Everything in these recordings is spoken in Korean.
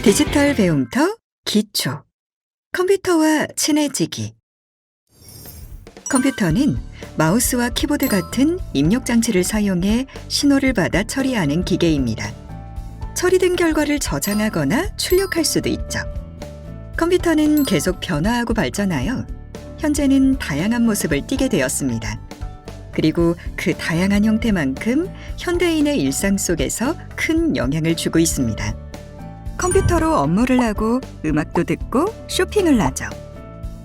디지털 배움터 기초 컴퓨터와 친해지기. 컴퓨터는 마우스와 키보드 같은 입력 장치를 사용해 신호를 받아 처리하는 기계입니다. 처리된 결과를 저장하거나 출력할 수도 있죠. 컴퓨터는 계속 변화하고 발전하여 현재는 다양한 모습을 띠게 되었습니다. 그리고 그 다양한 형태만큼 현대인의 일상 속에서 큰 영향을 주고 있습니다. 컴퓨터로 업무를 하고 음악도 듣고 쇼핑을 하죠.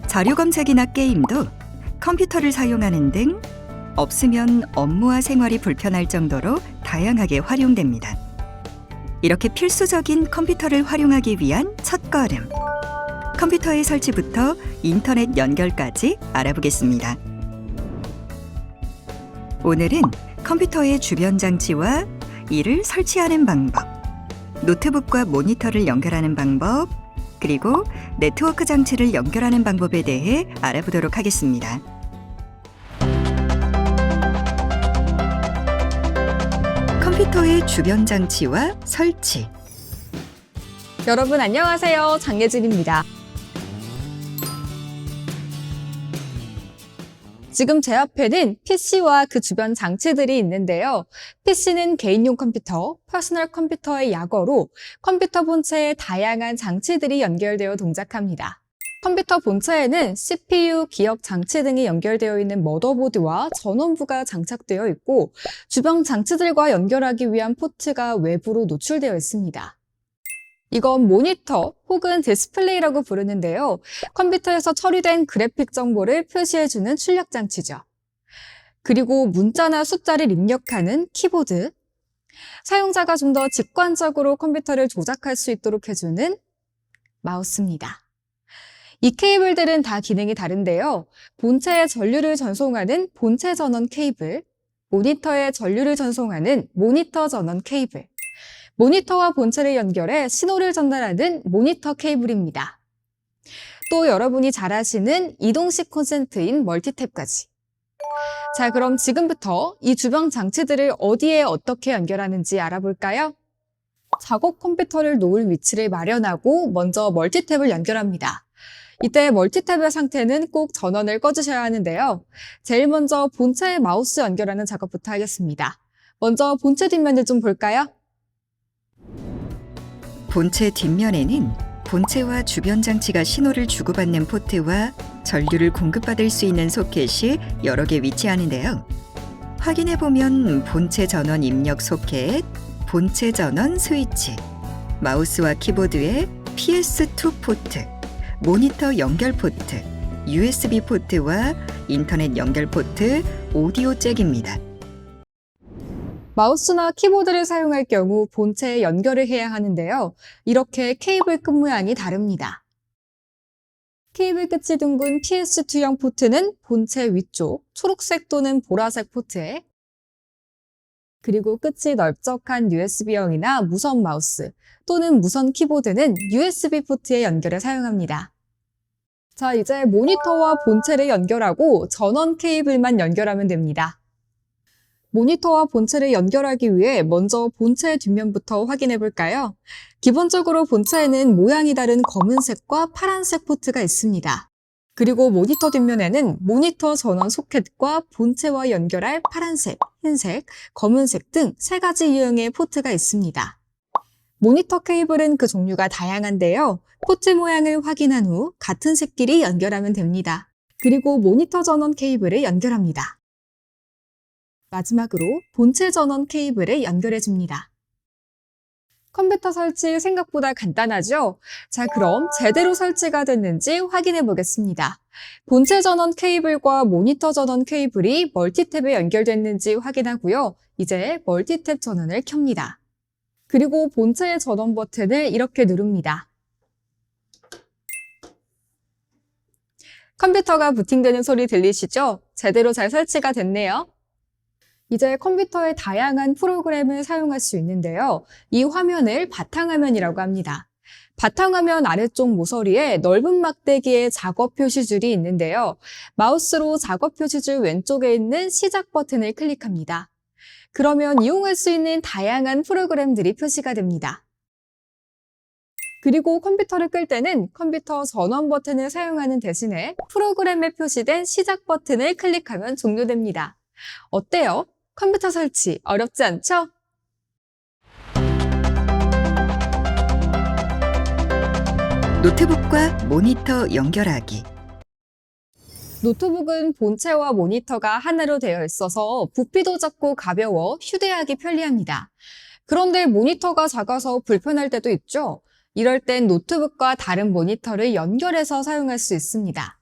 자료 검색이나 게임도 컴퓨터를 사용하는 등 없으면 업무와 생활이 불편할 정도로 다양하게 활용됩니다. 이렇게 필수적인 컴퓨터를 활용하기 위한 첫걸음. 컴퓨터의 설치부터 인터넷 연결까지 알아보겠습니다. 오늘은 컴퓨터의 주변 장치와 이를 설치하는 방법, 노트북과 모니터를 연결하는 방법, 그리고 네트워크 장치를 연결하는 방법에 대해 알아보도록 하겠습니다. 컴퓨터의 주변 장치와 설치. 여러분 안녕하세요. 장예진입니다. 지금 제 앞에는 PC와 그 주변 장치들이 있는데요. PC는 개인용 컴퓨터, 퍼스널 컴퓨터의 약어로 컴퓨터 본체에 다양한 장치들이 연결되어 동작합니다. 컴퓨터 본체에는 CPU, 기억 장치 등이 연결되어 있는 머더보드와 전원부가 장착되어 있고 주변 장치들과 연결하기 위한 포트가 외부로 노출되어 있습니다. 이건 모니터 혹은 디스플레이라고 부르는데요. 컴퓨터에서 처리된 그래픽 정보를 표시해주는 출력 장치죠. 그리고 문자나 숫자를 입력하는 키보드, 사용자가 좀 더 직관적으로 컴퓨터를 조작할 수 있도록 해주는 마우스입니다. 이 케이블들은 다 기능이 다른데요. 본체에 전류를 전송하는 본체 전원 케이블, 모니터에 전류를 전송하는 모니터 전원 케이블, 모니터와 본체를 연결해 신호를 전달하는 모니터 케이블입니다. 또 여러분이 잘 아시는 이동식 콘센트인 멀티탭까지. 자, 그럼 지금부터 이 주변 장치들을 어디에 어떻게 연결하는지 알아볼까요? 작업 컴퓨터를 놓을 위치를 마련하고 먼저 멀티탭을 연결합니다. 이때 멀티탭의 상태는 꼭 전원을 꺼주셔야 하는데요. 제일 먼저 본체에 마우스 연결하는 작업부터 하겠습니다. 먼저 본체 뒷면을 좀 볼까요? 본체 뒷면에는 본체와 주변 장치가 신호를 주고받는 포트와 전류를 공급받을 수 있는 소켓이 여러 개 위치하는데요. 확인해보면 본체 전원 입력 소켓, 본체 전원 스위치, 마우스와 키보드의 PS2 포트, 모니터 연결 포트, USB 포트와 인터넷 연결 포트, 오디오 잭입니다. 마우스나 키보드를 사용할 경우 본체에 연결을 해야 하는데요. 이렇게 케이블 끝 모양이 다릅니다. 케이블 끝이 둥근 PS2형 포트는 본체 위쪽 초록색 또는 보라색 포트에, 그리고 끝이 넓적한 USB형이나 무선 마우스 또는 무선 키보드는 USB 포트에 연결해 사용합니다. 자, 이제 모니터와 본체를 연결하고 전원 케이블만 연결하면 됩니다. 모니터와 본체를 연결하기 위해 먼저 본체의 뒷면부터 확인해 볼까요? 기본적으로 본체에는 모양이 다른 검은색과 파란색 포트가 있습니다. 그리고 모니터 뒷면에는 모니터 전원 소켓과 본체와 연결할 파란색, 흰색, 검은색 등 3가지 유형의 포트가 있습니다. 모니터 케이블은 그 종류가 다양한데요. 포트 모양을 확인한 후 같은 색끼리 연결하면 됩니다. 그리고 모니터 전원 케이블을 연결합니다. 마지막으로 본체 전원 케이블을 연결해 줍니다. 컴퓨터 설치 생각보다 간단하죠? 자, 그럼 제대로 설치가 됐는지 확인해 보겠습니다. 본체 전원 케이블과 모니터 전원 케이블이 멀티탭에 연결됐는지 확인하고요. 이제 멀티탭 전원을 켭니다. 그리고 본체의 전원 버튼을 이렇게 누릅니다. 컴퓨터가 부팅되는 소리 들리시죠? 제대로 잘 설치가 됐네요. 이제 컴퓨터의 다양한 프로그램을 사용할 수 있는데요. 이 화면을 바탕화면이라고 합니다. 바탕화면 아래쪽 모서리에 넓은 막대기에 작업 표시줄이 있는데요. 마우스로 작업 표시줄 왼쪽에 있는 시작 버튼을 클릭합니다. 그러면 이용할 수 있는 다양한 프로그램들이 표시가 됩니다. 그리고 컴퓨터를 끌 때는 컴퓨터 전원 버튼을 사용하는 대신에 프로그램에 표시된 시작 버튼을 클릭하면 종료됩니다. 어때요? 컴퓨터 설치 어렵지 않죠? 노트북과 모니터 연결하기. 노트북은 본체와 모니터가 하나로 되어 있어서 부피도 작고 가벼워 휴대하기 편리합니다. 그런데 모니터가 작아서 불편할 때도 있죠? 이럴 땐 노트북과 다른 모니터를 연결해서 사용할 수 있습니다.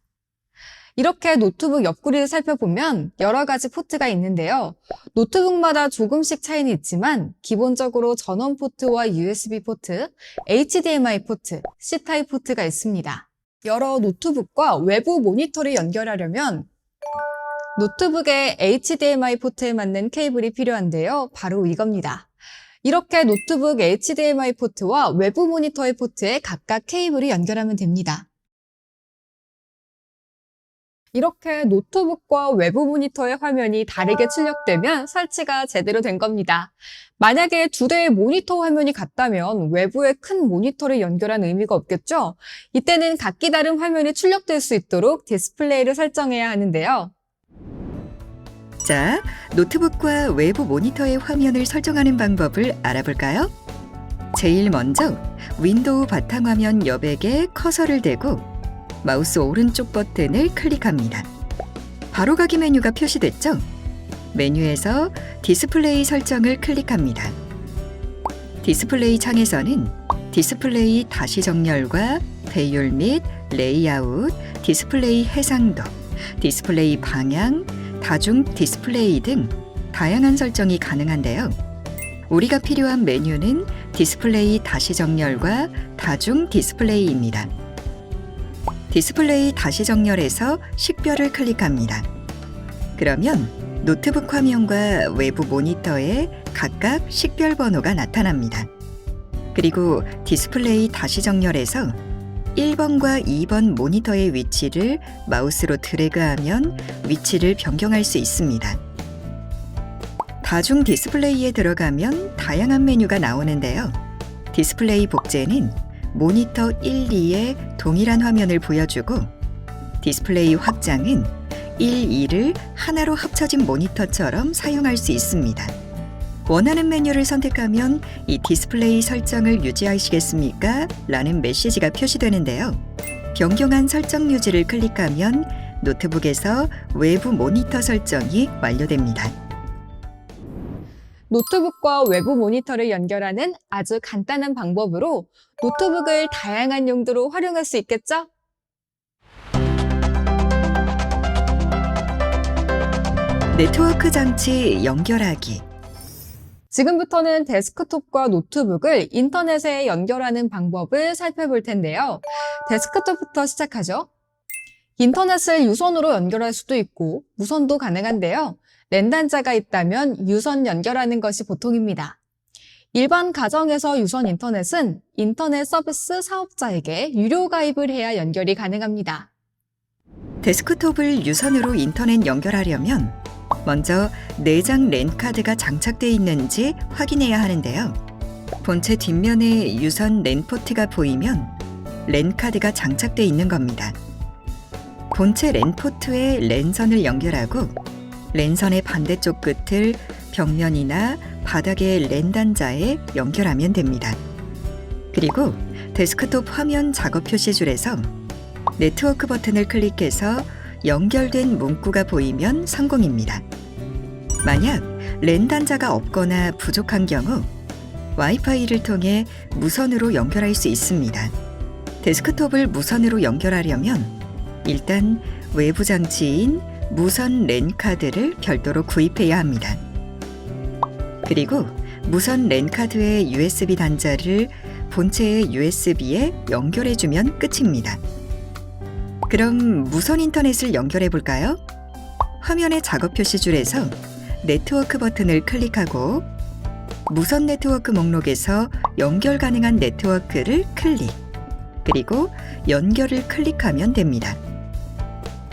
이렇게 노트북 옆구리를 살펴보면 여러 가지 포트가 있는데요. 노트북마다 조금씩 차이는 있지만 기본적으로 전원 포트와 USB 포트, HDMI 포트, C타입 포트가 있습니다. 여러 노트북과 외부 모니터를 연결하려면 노트북의 HDMI 포트에 맞는 케이블이 필요한데요. 바로 이겁니다. 이렇게 노트북 HDMI 포트와 외부 모니터의 포트에 각각 케이블을 연결하면 됩니다. 이렇게 노트북과 외부 모니터의 화면이 다르게 출력되면 설치가 제대로 된 겁니다. 만약에 두 대의 모니터 화면이 같다면 외부에 큰 모니터를 연결한 의미가 없겠죠? 이때는 각기 다른 화면이 출력될 수 있도록 디스플레이를 설정해야 하는데요. 자, 노트북과 외부 모니터의 화면을 설정하는 방법을 알아볼까요? 제일 먼저 윈도우 바탕화면 여백에 커서를 대고 마우스 오른쪽 버튼을 클릭합니다. 바로가기 메뉴가 표시됐죠? 메뉴에서 디스플레이 설정을 클릭합니다. 디스플레이 창에서는 디스플레이 다시 정렬과 배율 및 레이아웃, 디스플레이 해상도, 디스플레이 방향, 다중 디스플레이 등 다양한 설정이 가능한데요. 우리가 필요한 메뉴는 디스플레이 다시 정렬과 다중 디스플레이입니다. 디스플레이 다시 정렬해서 식별을 클릭합니다. 그러면 노트북 화면과 외부 모니터에 각각 식별 번호가 나타납니다. 그리고 디스플레이 다시 정렬해서 1번과 2번 모니터의 위치를 마우스로 드래그하면 위치를 변경할 수 있습니다. 다중 디스플레이에 들어가면 다양한 메뉴가 나오는데요. 디스플레이 복제는 모니터 1, 2에 동일한 화면을 보여주고 디스플레이 확장은 1, 2를 하나로 합쳐진 모니터처럼 사용할 수 있습니다. 원하는 메뉴를 선택하면 이 디스플레이 설정을 유지하시겠습니까? 라는 메시지가 표시되는데요. 변경한 설정 유지를 클릭하면 노트북에서 외부 모니터 설정이 완료됩니다. 노트북과 외부 모니터를 연결하는 아주 간단한 방법으로 노트북을 다양한 용도로 활용할 수 있겠죠? 네트워크 장치 연결하기. 지금부터는 데스크톱과 노트북을 인터넷에 연결하는 방법을 살펴볼 텐데요. 데스크톱부터 시작하죠. 인터넷을 유선으로 연결할 수도 있고 무선도 가능한데요. 랜 단자가 있다면 유선 연결하는 것이 보통입니다. 일반 가정에서 유선 인터넷은 인터넷 서비스 사업자에게 유료 가입을 해야 연결이 가능합니다. 데스크톱을 유선으로 인터넷 연결하려면 먼저 내장 랜 카드가 장착되어 있는지 확인해야 하는데요. 본체 뒷면에 유선 랜 포트가 보이면 랜 카드가 장착되어 있는 겁니다. 본체 랜 포트에 랜선을 연결하고 랜선의 반대쪽 끝을 벽면이나 바닥의 랜 단자에 연결하면 됩니다. 그리고 데스크톱 화면 작업 표시줄에서 네트워크 버튼을 클릭해서 연결된 문구가 보이면 성공입니다. 만약 랜 단자가 없거나 부족한 경우 와이파이를 통해 무선으로 연결할 수 있습니다. 데스크톱을 무선으로 연결하려면 일단 외부 장치인 무선 랜 카드를 별도로 구입해야 합니다. 그리고 무선 랜 카드의 USB 단자를 본체의 USB에 연결해주면 끝입니다. 그럼 무선 인터넷을 연결해 볼까요? 화면의 작업 표시줄에서 네트워크 버튼을 클릭하고 무선 네트워크 목록에서 연결 가능한 네트워크를 클릭, 그리고 연결을 클릭하면 됩니다.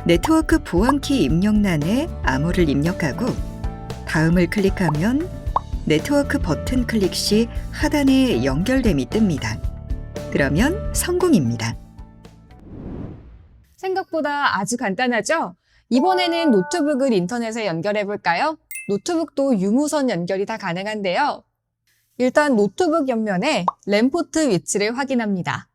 네트워크 보안키 입력란에 암호를 입력하고 다음을 클릭하면 네트워크 버튼 클릭 시 하단에 연결됨이 뜹니다. 그러면 성공입니다. 생각보다 아주 간단하죠? 이번에는 노트북을 인터넷에 연결해 볼까요? 노트북도 유무선 연결이 다 가능한데요. 일단 노트북 옆면에 랜 포트 위치를 확인합니다.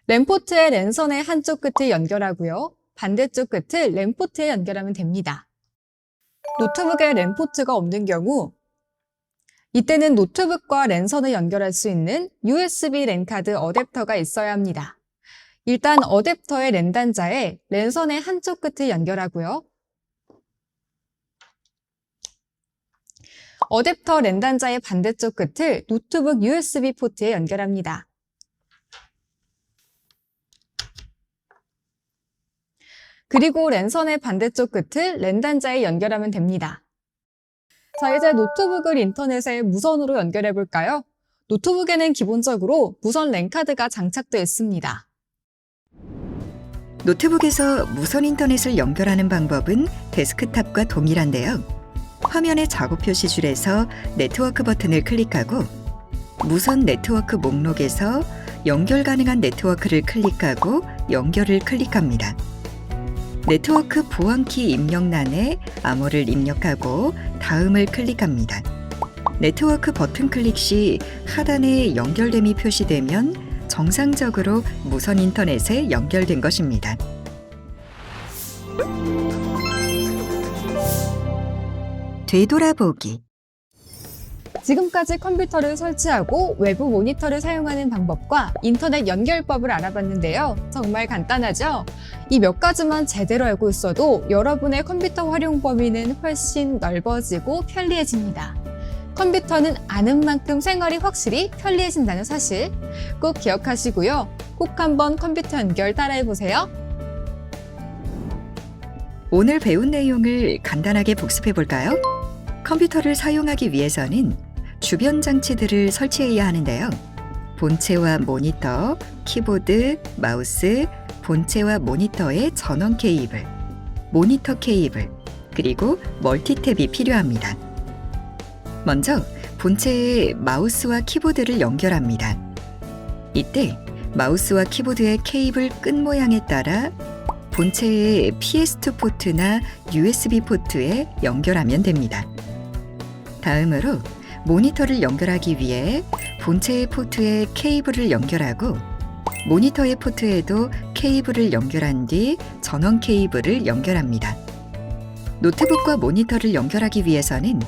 랜 포트의 랜선의 한쪽 끝을 연결하고요. 반대쪽 끝을 랜 포트에 연결하면 됩니다. 노트북에 랜 포트가 없는 경우 이때는 노트북과 랜선을 연결할 수 있는 USB 랜 카드 어댑터가 있어야 합니다. 일단 어댑터의 랜 단자에 랜선의 한쪽 끝을 연결하고요. 어댑터 랜 단자의 반대쪽 끝을 노트북 USB 포트에 연결합니다. 그리고 랜선의 반대쪽 끝을 랜 단자에 연결하면 됩니다. 자, 이제 노트북을 인터넷에 무선으로 연결해 볼까요? 노트북에는 기본적으로 무선 랜 카드가 장착되어 있습니다. 노트북에서 무선 인터넷을 연결하는 방법은 데스크탑과 동일한데요. 화면의 작업 표시줄에서 네트워크 버튼을 클릭하고 무선 네트워크 목록에서 연결 가능한 네트워크를 클릭하고 연결을 클릭합니다. 네트워크 보안키 입력란에 암호를 입력하고 다음을 클릭합니다. 네트워크 버튼 클릭 시 하단에 연결됨이 표시되면 정상적으로 무선 인터넷에 연결된 것입니다. 되돌아보기. 지금까지 컴퓨터를 설치하고 외부 모니터를 사용하는 방법과 인터넷 연결법을 알아봤는데요. 정말 간단하죠? 이 몇 가지만 제대로 알고 있어도 여러분의 컴퓨터 활용 범위는 훨씬 넓어지고 편리해집니다. 컴퓨터는 아는 만큼 생활이 확실히 편리해진다는 사실 꼭 기억하시고요. 꼭 한번 컴퓨터 연결 따라해보세요. 오늘 배운 내용을 간단하게 복습해 볼까요? 컴퓨터를 사용하기 위해서는 주변 장치들을 설치해야 하는데요. 본체와 모니터, 키보드, 마우스, 본체와 모니터의 전원 케이블, 모니터 케이블, 그리고 멀티탭이 필요합니다. 먼저 본체에 마우스와 키보드를 연결합니다. 이때 마우스와 키보드의 케이블 끝 모양에 따라 본체의 PS2 포트나 USB 포트에 연결하면 됩니다. 다음으로 모니터를 연결하기 위해 본체의 포트에 케이블을 연결하고 모니터의 포트에도 케이블을 연결한 뒤 전원 케이블을 연결합니다. 노트북과 모니터를 연결하기 위해서는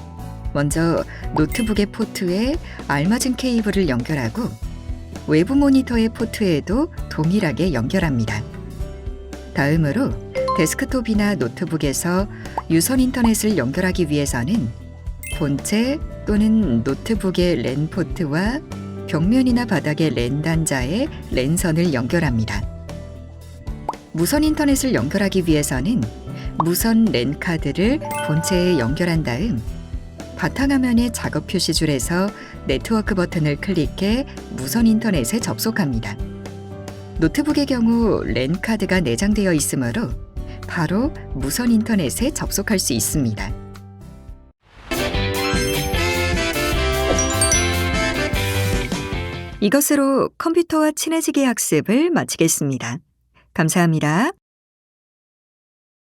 먼저 노트북의 포트에 알맞은 케이블을 연결하고 외부 모니터의 포트에도 동일하게 연결합니다. 다음으로 데스크톱이나 노트북에서 유선 인터넷을 연결하기 위해서는 본체 또는 노트북의 랜 포트와 벽면이나 바닥의 랜 단자에 랜선을 연결합니다. 무선 인터넷을 연결하기 위해서는 무선 랜 카드를 본체에 연결한 다음 바탕화면의 작업 표시줄에서 네트워크 버튼을 클릭해 무선 인터넷에 접속합니다. 노트북의 경우 랜 카드가 내장되어 있으므로 바로 무선 인터넷에 접속할 수 있습니다. 이것으로 컴퓨터와 친해지기 학습을 마치겠습니다. 감사합니다.